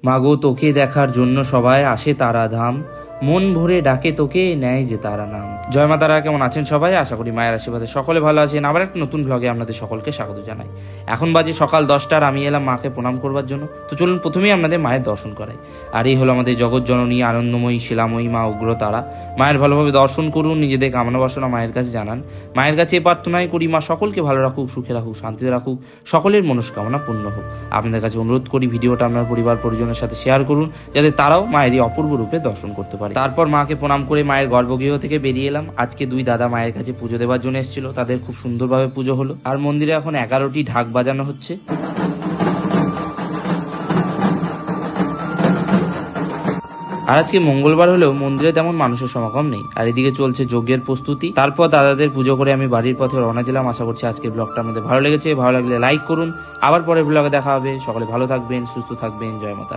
মাগো তোকে দেখার জন্য সবাই আসে তারা ধাম, মন ভরে ডাকে তোকে নেয় যে তারা নাম। জয় মা তারা। কেমন আছেন সবাই? আশা করি মায়ের আশীর্বাদে সকলে ভালো আছেন। আবার একটা নতুন ব্লগে আপনাদের সকলকে স্বাগত জানাই। এখন বাজে সকাল 10টার, আমি এলাম মাকে প্রণাম করবার জন্য। তো চলুন প্রথমেই আপনাদের মায়ের দর্শন করাই। আর এই হলো আমাদের জগৎ জননী আনন্দময়ী শিলাময়ী মা উগ্রতারা। মায়ের ভালোভাবে দর্শন করুন, নিজেদের কামনা বাসনা মায়ের কাছে জানান। মায়ের কাছে এই প্রার্থনাই করি, মা সকলকে ভালো রাখুক, সুখে রাখুক, শান্তিতে রাখুক, সকলের মনস্কামনা পূর্ণ হোক। আপনাদের কাছে অনুরোধ করি ভিডিওটা আপনার পরিবার পরিজনের সাথে শেয়ার করুন, যাতে তারাও মায়ের এই অপূর্ব রূপে দর্শন করতে পারে। তারপর মাকে প্রণাম করে মায়ের গর্ভগৃহ থেকে বেরিয়ে এলাম। আজকে দুই দাদা মায়ের কাছে পুজো দেওয়ার জন্য এসেছিল, তাদের খুব সুন্দরভাবে পুজো হলো। আর মন্দিরে এখন 11টি ঢাক বাজানো হচ্ছে। আর আজকে মঙ্গলবার হলেও মন্দিরে তেমন মানুষের সমাগম নেই। আর এদিকে চলছে যজ্ঞের প্রস্তুতি। তারপর দাদাদের পুজো করে আমি বাড়ির পথে রওনা দিলাম। আশা করছি আজকের ব্লগটা আমাদের ভালো লেগেছে। ভালো লাগলে লাইক করুন। আবার পরের ব্লগে দেখা হবে। সকলে ভালো থাকবেন, সুস্থ থাকবেন। জয় মাতা।